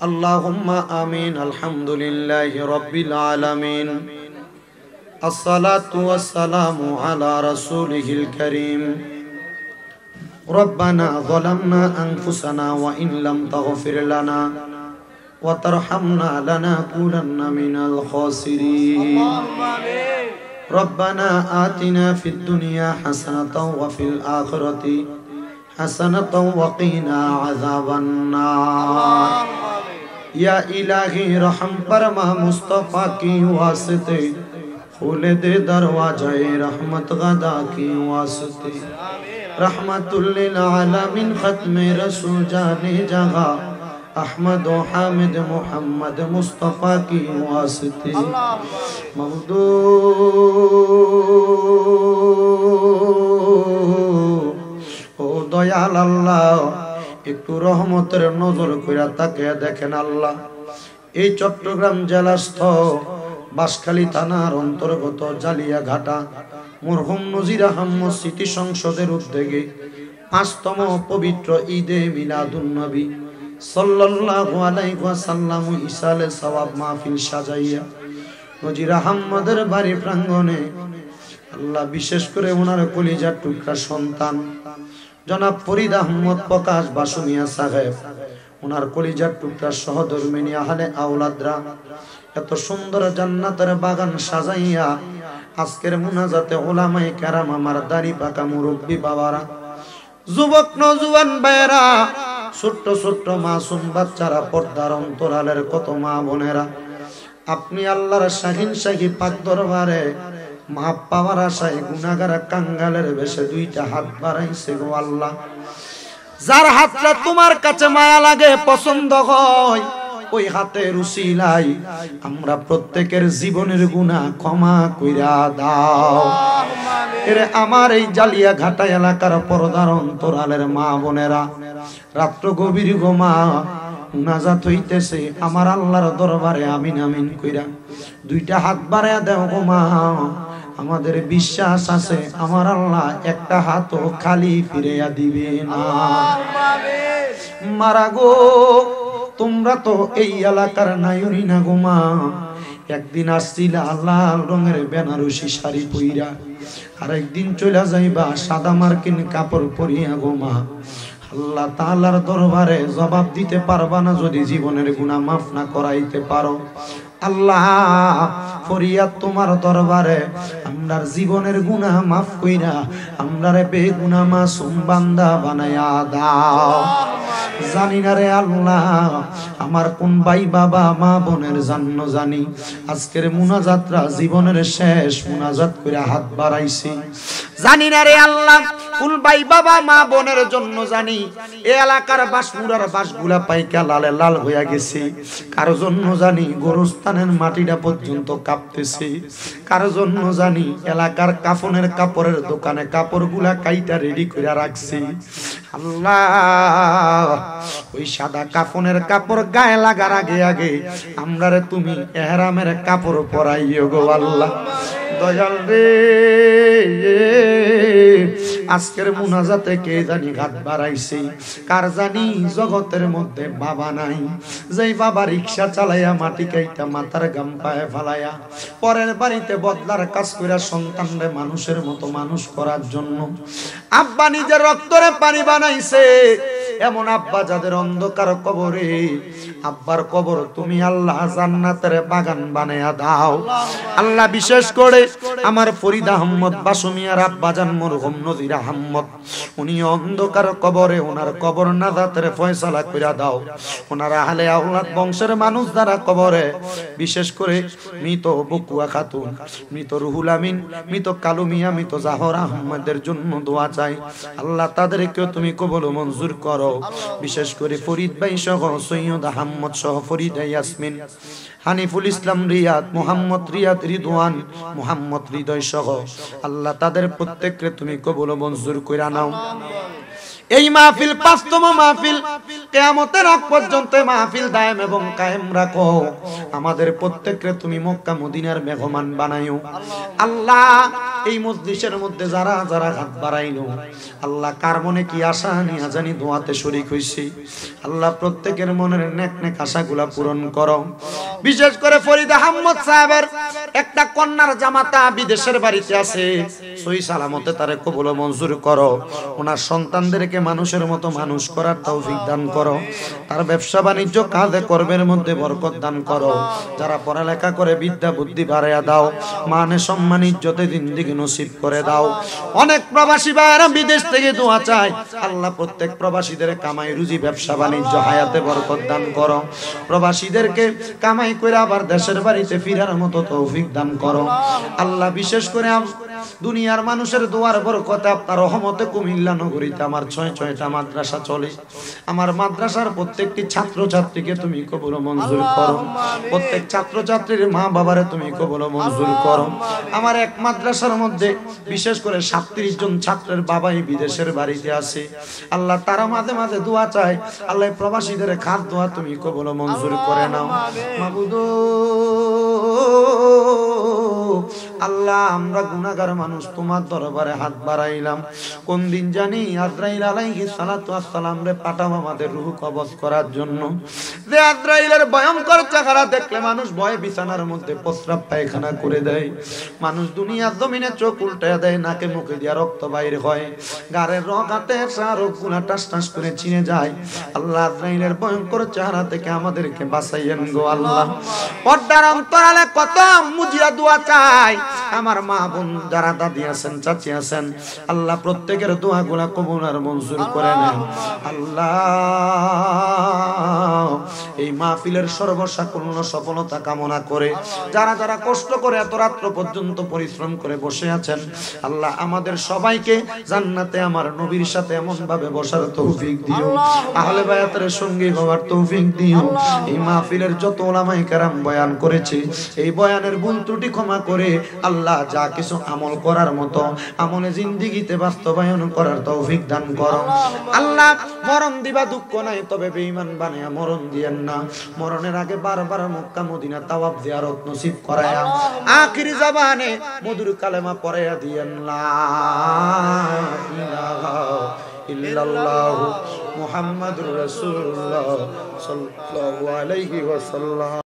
আল্লাহুম্মা আমিন। আলহামদুলিল্লাহি রাব্বিল আলামিন। আসসালাতু ওয়াসসালামু আলা রাসূলিহিল কারীম। রব্বানা যালামনা আনফুসানা ওয়া ইন লাম তাগফির লানা ওয়া তারহামনা লানাকুনান্না মিনাল খাসিরিন। রব্বানা আতিনা ফিদ দুনিয়া হাসানাতাও ওয়া ফিল আখিরাতি হাসানাতাও ওয়া কিনা আযাবান নার। या इलाही रहम फरमा मुस्तफा की वास्ते, खोले दे दरवाज़े रहमत गदा की वास्ते। रहमतुल लिल आलमीन खत्मे रसूल जाने जगह, अहमद व हामिद मोहम्मद मुस्तफा की वास्ते। मवदू ओ दयाल अल्लाह, একটু রহমতের নজর কইরা তাকে দেখেন আল্লাহ। এই চট্টগ্রাম জেলাস্থ বাঁশখালী থানার অন্তর্গত জালিয়াঘাটা মরহুম নজির আহমদ স্মৃতি সংসদের উদ্যোগে ৫তম পবিত্র ঈদে মিলাদুন নবী সাল্লাল্লাহু আলাইহি ওয়াসাল্লাম ইসালে সওয়াব মাহফিল সাজাইয়া নজির আহমদের বাড়ি প্রাঙ্গণে আল্লাহ বিশেষ করে ওনার কলিজার টুকরা সন্তান জনাব ফরিদ আহমদ প্রকাশ বাসু মিয়া সাহেব, ওনার কলিজার টুকরা সহধর্মিনী আহলে আওলাদরা এত সুন্দর জান্নাতের বাগান সাজাইয়া আজকের মুনাজাতে উলামায়ে কেরাম, আমার দাড়ি পাকা মুরব্বী বাবারা, যুবক নওজোয়ান ভাইয়েরা, ছোট্ট ছোট্ট মাসুম বাচ্চারা, পর্দার অন্তরালের কত মা বোনেরা, আপনি আল্লাহর শাহিন শাহী পাক দরবারে মাপ পাওয়ার আশায় গুনাহগার কাঙ্গালের বেশে দুইটা হাত বাড়াইছে গো আল্লাহ। যার হাতটা তোমার কাছে মায়া লাগে, পছন্দ হয়, ওই হাতের উসিলাই আমরা প্রত্যেকের জীবনের গুনাহ ক্ষমা কইরা দাও। এরে আমার এই জালিয়াঘাটা এলাকার পর্দার অন্তরালের মা বোনেরা, রাত্র গভীর গো মা মুনাজাত হইতেছে আমার আল্লাহর দরবারে, আমিন আমিন কইরা দুইটা হাত বাড়ায়া দাও গো মা। আমাদের বিশ্বাস আছে আমার আল্লাহ একটা হাতও খালি ফিরিয়া দিবে না। মারা গো, তোমরা তো এই এলাকার নায়রি না গো মা। একদিন আসছিলা লাল রঙের বেনারসি শাড়ি পইরা, আর একদিন চলে যাইবা সাদা মার্কিন কাপড় পরিয়া গো মা। আল্লাহ তাআলার দরবারে জবাব দিতে পারবা না যদি জীবনের গুনাহ মাফ না করাইতে পারো। আল্লাহ ফরিয়াদ তোমার দরবারে, আমরার জীবনের গুনাহ মাফ কইরা আমরারে বেগুনাহ মাসুম বান্দা বানায়া দাও। জানি না রে আল্লাহ আমার কোন ভাই বাবা মা বোনের জন্য জানি আজকের মুনাজাতরা জীবনের শেষ মুনাজাত কইরা হাত বাড়াইছি। জানি না রে আল্লাহ কোন ভাই বাবা মা বোনের জন্য জানি এই এলাকার বাঁশমুড়ার বাঁশগুলা পাইকা লালে লাল হইয়া গেছে। কারো জন্য জানি গোরস্থানের মাটিটা পর্যন্ত কাঁপতেছে। কারো জন্য জানি এলাকার কাফনের কাপড়ের দোকানে কাপড়গুলা কাইটা রেডি করে রাখছি। আল্লাহ ওই সাদা কাফনের কাপড় গায়ে লাগার আগে আগে আমরারে তুমি ইহরামের কাপড় পরাইও গো আল্লাহ। দয়াল রে, আজকের মুনাজাতে কে জানি হাত বাড়াইছে, কার জানি জগতের মধ্যে বাবা নাই, যেই বাবা রিক্সা চালাইয়া মাটি কাইটা মাথার গাম পায়ে ফালাইয়া পরের বাড়িতে বদলার কাজ কইরা সন্তানরে মানুষের মতো মানুষ করার জন্য আব্বা নিজের রক্তরে পানি বানাইছে। এমন আব্বা যাদের অন্ধকার কবরে, আব্বার কবর তুমি আল্লাহ জান্নাতের বাগান বানায়া দাও আল্লাহ। বিশেষ করে আমার ফরিদ আহমদ বাসু মিয়ার আব্বা জান মরহুম নজির আহমদ, উনি অন্ধকার কবরে, ওনার কবর নাজাতের ফয়সালা কইরা দাও। ওনার আহলে আওলাদ বংশের মানুষ যারা কবরে, বিশেষ করে মৃত বকুয়া খাতুন, মৃত রুহুল আমিন, মৃত কালু মিয়া, মৃত জাহর আহমদের জন্য দোয়া চাই আল্লাহ, তাদেরকেও তুমি কবুল মঞ্জুর করো। বিশেষ করে ফরিদ ভাই সহ সৈয়দ আহমদ সহ ফরিদা ইয়াসমিন, হানিফুল ইসলাম রিয়াদ, মোহাম্মদ রিয়াদ, রিদওয়ান, মোহাম্মদ হৃদয় সহ আল্লাহ তাদের প্রত্যেককে তুমি কবুল মঞ্জুর কইরা নাও। এই মাহফিল ৫তম মাহফিল, কিয়ামতের আগ পর্যন্ত মাহফিল দায়েম এবং কায়েম রাখো। আমাদের প্রত্যেককে তুমি মক্কা মদিনার মেহমান বানাইও আল্লাহ। এই মজলিসের মধ্যে যারা যারা হাত বাড়াইলো আল্লাহ, কার মনে কি আশা নিয়ে জানি দোয়াতে শরীক হইছি আল্লাহ, প্রত্যেকের মনের নেক নেক আশাগুলা পূরণ করো। বিশেষ করে ফরিদ আহমদ সাহেবের একটা কন্যার জামাতা বিদেশের বাড়িতে আছে, সহি সালামতে তারে কবুল মঞ্জুর করো। ওনার সন্তানদেরকে মানুষের মতো মানুষ করার তৌফিক দান করো। তার ব্যবসা বাণিজ্য কাজে কর্মের মধ্যে বরকত দান করো। যারা পড়ালেখা করে বিদ্যা বুদ্ধি বাড়াইয়া দাও, মানে সম্মান ইজ্জতে জিন্দেগি নসিব করে দাও। অনেক প্রবাসী ভাইরা বিদেশ থেকে দোয়া চায় আল্লাহ, প্রত্যেক প্রবাসীদের কামাই রুজি ব্যবসা বাণিজ্য হায়াতে বরকত দান করো। প্রবাসীদেরকে কামাই করে আবার দেশের বাড়িতে ফিরার মতো তৌফিক দান করো আল্লাহ। বিশেষ করে দুনিয়ার মানুষের দোয়ার বরকতে আপনার রহমতে কুমিল্লা নগরীতে আমার 6টা মাদ্রাসা চলে। আমার মাদ্রাসার প্রত্যেকটি ছাত্র ছাত্রীকে তুমি কবুল মঞ্জুর করো। প্রত্যেক ছাত্র ছাত্রীর মা বাবারে তুমি কবুল মঞ্জুর করো। আমার এক মাদ্রাসার মধ্যে বিশেষ করে 37 জন ছাত্রের বাবাই বিদেশের বাড়িতে আছে আল্লাহ, তারা মাঝে মাঝে দোয়া চায় আল্লাহ, প্রবাসীদের খাত দোয়া তুমি কবুল মঞ্জুর করে নাও মাবুদ। আল্লাহ, আমরা গুনাহগার মানুষ, তোমার দরবারে হাত বাড়াইলাম। কোন দিন জানি আজরাইল আলাইহিস সালাতু ওয়াস সালাম রে পাঠাও আমাদের রূহ কবজ করার জন্য। যে আজরাইলের ভয়ঙ্কর চেহারা দেখলে মানুষ ভয়ে বিছানার মধ্যে প্রস্রাব পায়খানা করে দেয়। মানুষ দুনিয়ার জমিনে চোখ উল্টায় দেয়, নাকে মুখে দিয়া রক্ত বাইর হয়, গাড়ের রগ হাতে রোগগুলা টাস টাস করে ছিঁড়ে যায়। আল্লাহ, আজরাইলের ভয়ঙ্কর চেহারা থেকে আমাদেরকে বাঁচাইয়েন গো আল্লাহ। পর্দার অন্তরালে কত মুজিয়া দোয়া চাই আমার মা বোন যারা দাদি আছেন চাচি আছেন আল্লাহ, প্রত্যেকের দোয়াগুলা কবুল আর মঞ্জুর করে নেন আল্লাহ। এই মাহফিলের সর্বসাকুল্য সফলতা কামনা করে যারা যারা কষ্ট করে এত রাত্র পর্যন্ত পরিশ্রম করে বসে আছেন আল্লাহ, আমাদের সবাইকে জান্নাতে আমার নবীর সাথে এমন ভাবে বসার তৌফিক দিও, আহলে বায়াতের সঙ্গী হওয়ার তৌফিক দিও। এই মাহফিলের যত উলামায়ে কেরাম বয়ান করেছে এই বয়ানের ভুল ত্রুটি ক্ষমা করে আল্লাহ, যা কিছু আমল করার মতো আমলে জিন্দেগিতে বাস্তবায়ন করার তৌফিক দান করো আল্লাহ। মরণ দিবা দুঃখ নাই, তবে বেঈমান বানায়া মরণ দিয়েন না। মরণের আগে বারবার মক্কা মদিনা তাওয়াফ জিয়ারত নসিব করায়া আখির জবানে মধুর কালেমা পড়ায়া দিয়েন লা ইলাহা ইল্লাল্লাহ মুহাম্মাদুর রাসূলুল্লাহ সাল্লাল্লাহু আলাইহি ওয়াসাল্লাম।